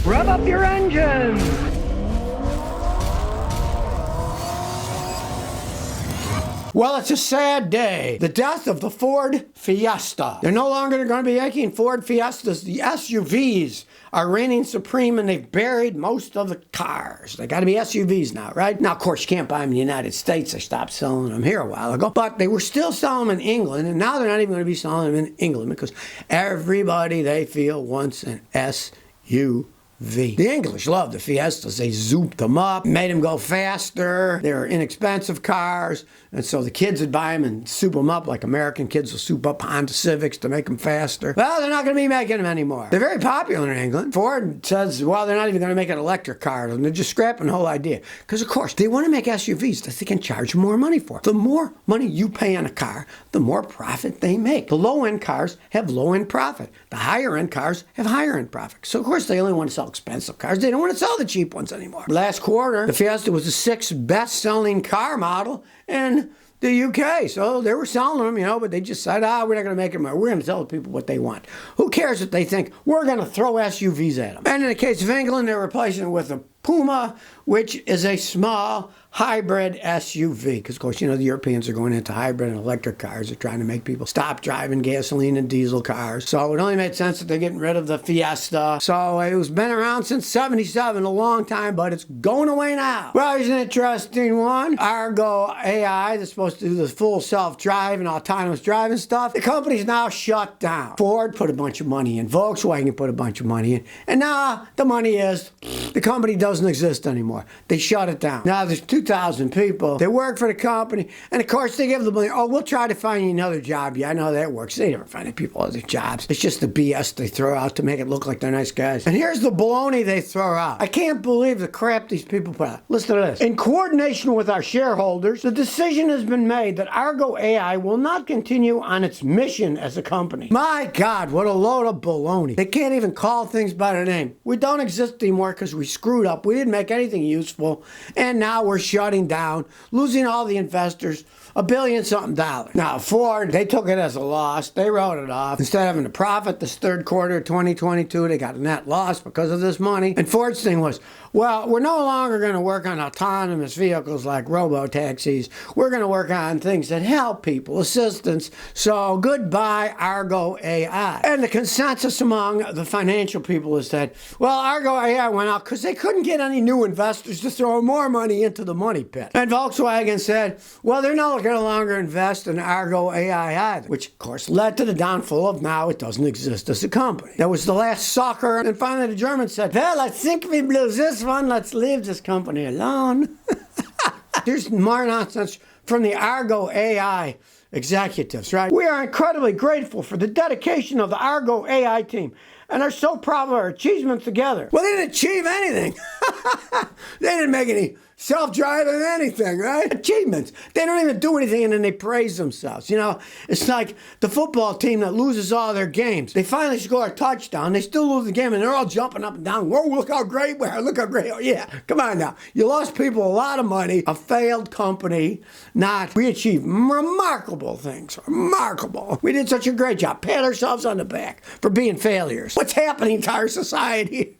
Rev up your engines! Well, it's a sad day. The death of the Ford Fiesta. They're no longer going to be making Ford Fiestas. The SUVs are reigning supreme, and they've buried most of the cars. They got to be SUVs now, right? Now, of course, you can't buy them in the United States. They stopped selling them here a while ago. But they were still selling them in England, and now they're not even going to be selling them in England because everybody, they feel, wants an SUV. The English loved the Fiestas. They zooped them up, made them go faster. They were inexpensive cars, and so the kids would buy them and soup them up like American kids will soup up Honda Civics to make them faster. Well, they're not going to be making them anymore. They're very popular in England. Ford says, well, they're not even going to make an electric car, and they're just scrapping the whole idea. Because, of course, they want to make SUVs that they can charge more money for. The more money you pay on a car, the more profit they make. The low-end cars have low-end profit. The higher-end cars have higher-end profit. So, of course, they only want to sell expensive cars. They don't want to sell the cheap ones anymore. Last quarter, the Fiesta was the 6th best-selling car model in the UK. So they were selling them, but they just said, we're not going to make them. We're going to tell the people what they want. Who cares if they think we're going to throw SUVs at them? And in the case of England, they're replacing it with a Puma, which is a small hybrid SUV. Because, of course, the Europeans are going into hybrid and electric cars. They're trying to make people stop driving gasoline and diesel cars. So it only made sense that they're getting rid of the Fiesta. So it was been around since 77, a long time, but it's going away now. Well, here's an interesting one. Argo AI, that's supposed to do the full self-drive and autonomous driving stuff. The company's now shut down. Ford put a bunch of money in. Volkswagen put a bunch of money in. And now the money is, the company doesn't exist anymore. They shut it down. Now there's 2,000 people. They work for the company. And of course they give them money. Oh, we'll try to find you another job. Yeah, I know how that works. They never find people other jobs. It's just the BS they throw out to make it look like they're nice guys. And here's the baloney they throw out. I can't believe the crap these people put out. Listen to this. In coordination with our shareholders, the decision has been made that Argo AI will not continue on its mission as a company. My God, what a load of baloney. They can't even call things by their name. We don't exist anymore because we screwed up. We didn't make anything useful. And now we're shutting down, losing all the investors, $1 billion something. Now, Ford, they took it as a loss. They wrote it off. Instead of having a profit this third quarter of 2022, they got a net loss because of this money. And Ford's thing was, well, we're no longer going to work on autonomous vehicles like robo-taxis. We're going to work on things that help people, assistance. So goodbye, Argo AI. And the consensus among the financial people is that, well, Argo AI went out because they couldn't get any new investors to throw more money into the money pit. And Volkswagen said, well, they're no longer invest in Argo AI either, which of course led to the downfall of now it doesn't exist as a company. That was the last sucker. And finally the Germans said, well, I think we blew this one. Let's leave this company alone. There's more nonsense from the Argo AI executives, right? We are incredibly grateful for the dedication of the Argo AI team and are so proud of our achievements together. Well, they didn't achieve anything. They didn't make any self-driving anything, right? Achievements. They don't even do anything and then they praise themselves. It's like the football team that loses all their games. They finally score a touchdown. They still lose the game and they're all jumping up and down. Whoa, look how great we are. Look how great. Oh, yeah, come on now. You lost people a lot of money. A failed company. We achieved remarkable things. Remarkable. We did such a great job. Pat ourselves on the back for being failures. What's happening to our society?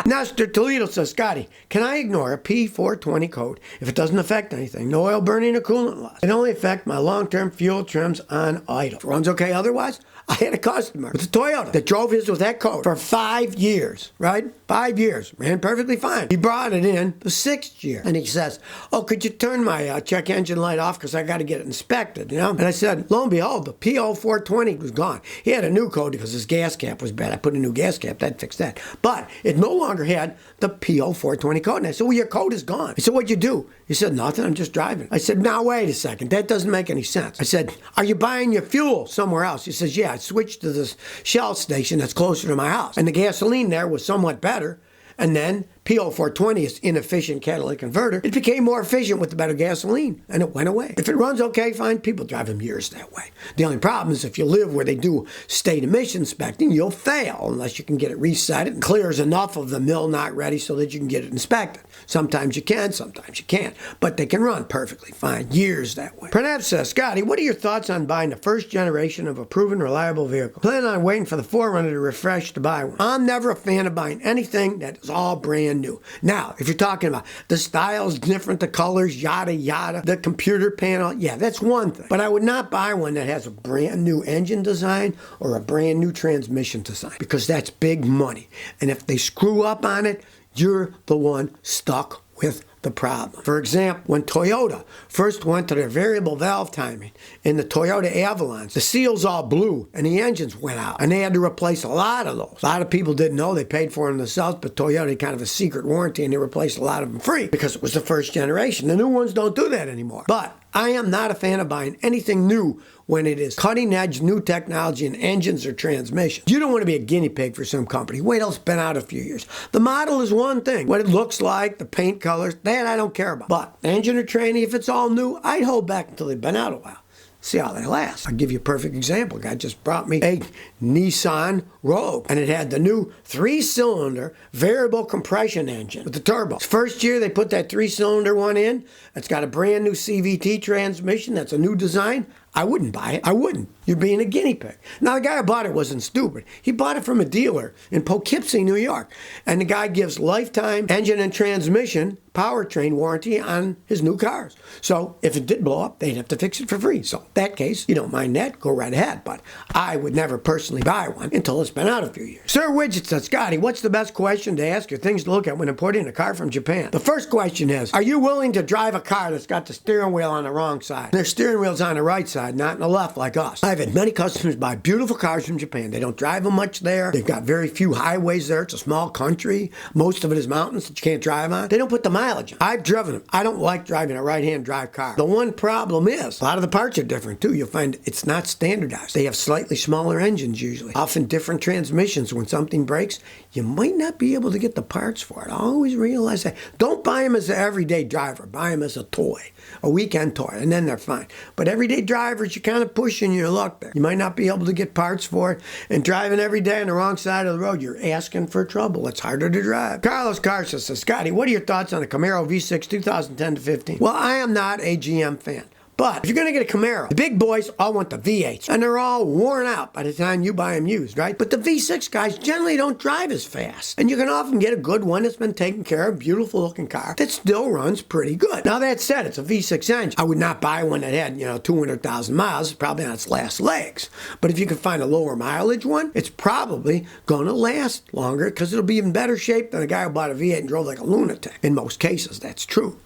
Nestor Toledo says, Scotty, can I ignore a P420 code if it doesn't affect anything? No oil burning or coolant loss. It only affects my long-term fuel trims on idle. If it runs okay otherwise, I had a customer with a Toyota that drove his with that code for 5 years, right? 5 years. Ran perfectly fine. He brought it in the 6th year. And he says, oh, could you turn my check engine light off because I got to get it inspected, And I said, lo and behold, the PO420 was gone. He had a new code because his gas cap was bad. I put a new gas cap. That fixed that. But it no longer had the PO420 code. And I said, well, your code is gone. He said, what'd you do? He said, nothing. I'm just driving. I said, now, wait a second. That doesn't make any sense. I said, are you buying your fuel somewhere else? He says, yeah, I switched to this Shell station that's closer to my house. And the gasoline there was somewhat better. And then P0420 is inefficient catalytic converter. It became more efficient with the better gasoline, and it went away. If it runs okay, fine. People drive them years that way. The only problem is if you live where they do state emission inspecting, you'll fail unless you can get it reset and clears enough of the mill not ready so that you can get it inspected. Sometimes you can, sometimes you can't, but they can run perfectly fine years that way. Pranav says, Scotty, what are your thoughts on buying the first generation of a proven reliable vehicle? Plan on waiting for the 4Runner to refresh to buy one. I'm never a fan of buying anything that is all brand new. Now, if you're talking about the styles different, the colors, yada yada, the computer panel, yeah, that's one thing. But I would not buy one that has a brand new engine design or a brand new transmission design, because that's big money. And if they screw up on it, you're the one stuck with the problem. For example, when Toyota first went to their variable valve timing in the Toyota Avalons, the seals all blew and the engines went out, and they had to replace a lot of those. A lot of people didn't know. They paid for them themselves, but Toyota had kind of a secret warranty, and they replaced a lot of them free because it was the first generation. The new ones don't do that anymore. But I am not a fan of buying anything new when it is cutting-edge new technology in engines or transmissions. You don't want to be a guinea pig for some company. Wait till it's been out a few years. The model is one thing. What it looks like, the paint colors, that I don't care about. But engine or tranny, if it's all new, I'd hold back until they've been out a while. See how they last. I'll give you a perfect example. A guy just brought me a Nissan Rogue, and it had the new 3-cylinder variable compression engine with the turbo. First year they put that 3-cylinder one in. It's got a brand new CVT transmission. That's a new design. I wouldn't buy it. I wouldn't. You're being a guinea pig. Now, the guy who bought it wasn't stupid. He bought it from a dealer in Poughkeepsie, New York. And the guy gives lifetime engine and transmission powertrain warranty on his new cars. So if it did blow up, they'd have to fix it for free. So in that case, you don't mind that, go right ahead. But I would never personally buy one until it's been out a few years. Sir Widget says, Scotty, what's the best question to ask or things to look at when importing a car from Japan? The first question is, are you willing to drive a car that's got the steering wheel on the wrong side? Their steering wheel's on the right side, not on the left like us. I've had many customers buy beautiful cars from Japan. They don't drive them much there. They've got very few highways there. It's a small country. Most of it is mountains that you can't drive on. They don't put the mileage on. I've driven them. I don't like driving a right-hand drive car. The one problem is, a lot of the parts are different too. You'll find it's not standardized. They have slightly smaller engines usually, often different transmissions. When something breaks, you might not be able to get the parts for it. I always realize that. Don't buy them as an everyday driver. Buy them as a toy, a weekend toy, and then they're fine. But everyday drivers, you're kind of pushing your luck there. You might not be able to get parts for it, and driving every day on the wrong side of the road, you're asking for trouble. It's harder to drive. Carlos Garza says, Scotty, what are your thoughts on the Camaro V6 2010 to 15? Well, I am not a GM fan. But if you're going to get a Camaro, the big boys all want the V8s, and they're all worn out by the time you buy them used, right? But the V6 guys generally don't drive as fast, and you can often get a good one that's been taken care of, beautiful looking car that still runs pretty good. Now that said, it's a V6 engine. I would not buy one that had, 200,000 miles. It's probably on its last legs. But if you can find a lower mileage one, it's probably going to last longer because it'll be in better shape than a guy who bought a V8 and drove like a lunatic. In most cases, that's true.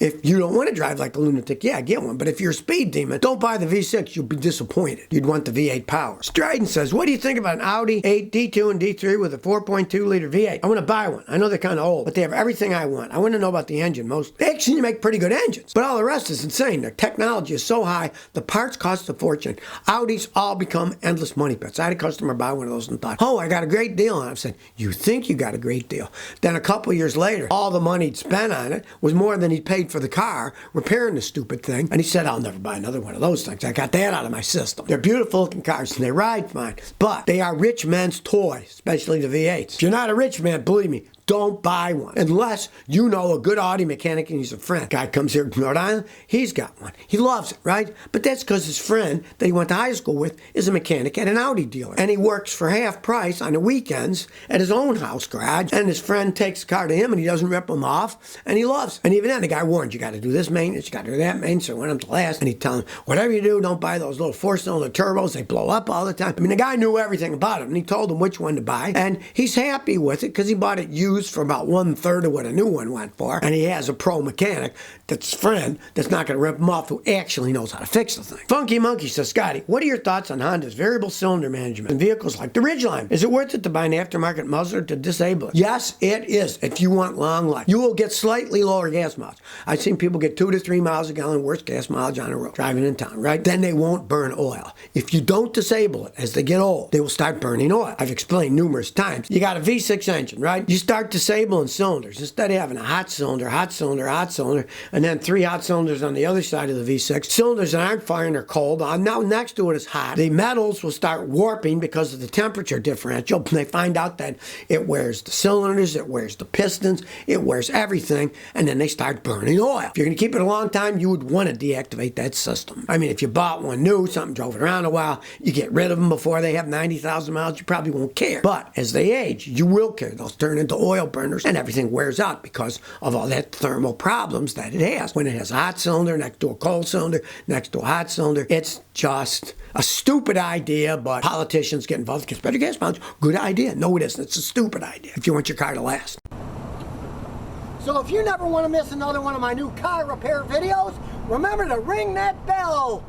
If you don't want to drive like a lunatic, yeah, get one. But if you're a speed demon, don't buy the V6. You'll be disappointed. You'd want the V8 power. Stryden says, what do you think about an Audi 8 D2 and D3 with a 4.2-liter V8? I want to buy one. I know they're kind of old, but they have everything I want. I want to know about the engine most. They actually make pretty good engines, but all the rest is insane. Their technology is so high, the parts cost a fortune. Audis all become endless money pits. I had a customer buy one of those and thought, oh, I got a great deal. And I said, you think you got a great deal. Then a couple years later, all the money he'd spent on it was more than he paid for the car repairing the stupid thing, and he said, I'll never buy another one of those things. I got that out of my system. They're beautiful looking cars and they ride fine, but they are rich men's toys, especially the V8s. If you're not a rich man, believe me, don't buy one unless you know a good Audi mechanic and he's a friend. Guy comes here from Rhode Island, he's got one. He loves it, right? But that's because his friend that he went to high school with is a mechanic at an Audi dealer. And he works for half price on the weekends at his own house garage. And his friend takes the car to him and he doesn't rip him off. And he loves it. And even then, the guy warned, you got to do this maintenance, you got to do that maintenance. So I went up to last and he'd tell him, whatever you do, don't buy those little 4-cylinder turbos. They blow up all the time. I mean, the guy knew everything about it and he told him which one to buy. And he's happy with it because he bought it used for about 1/3 of what a new one went for, and he has a pro mechanic that's his friend that's not going to rip him off, who actually knows how to fix the thing. Funky Monkey says, Scotty, what are your thoughts on Honda's variable cylinder management in vehicles like the Ridgeline? Is it worth it to buy an aftermarket muzzler to disable it? Yes, it is, if you want long life. You will get slightly lower gas mileage. I've seen people get 2 to 3 miles a gallon worse gas mileage on the road driving in town, right? Then they won't burn oil. If you don't disable it as they get old, they will start burning oil. I've explained numerous times. You got a V6 engine, right? You start start disabling cylinders. Instead of having a hot cylinder, and then 3 hot cylinders on the other side of the V6, cylinders that aren't firing are cold. Now next to it is hot. The metals will start warping because of the temperature differential. They find out that it wears the cylinders, it wears the pistons, it wears everything, and then they start burning oil. If you're going to keep it a long time, you would want to deactivate that system. I mean, if you bought one new, something drove it around a while, you get rid of them before they have 90,000 miles, you probably won't care. But as they age, you will care. They'll turn into oil burners and everything wears out because of all that thermal problems that it has. When it has a hot cylinder next to a cold cylinder, next to a hot cylinder, it's just a stupid idea, but politicians get involved. It gets better gas mileage. Good idea. No, it isn't. It's a stupid idea if you want your car to last. So if you never want to miss another one of my new car repair videos, remember to ring that bell.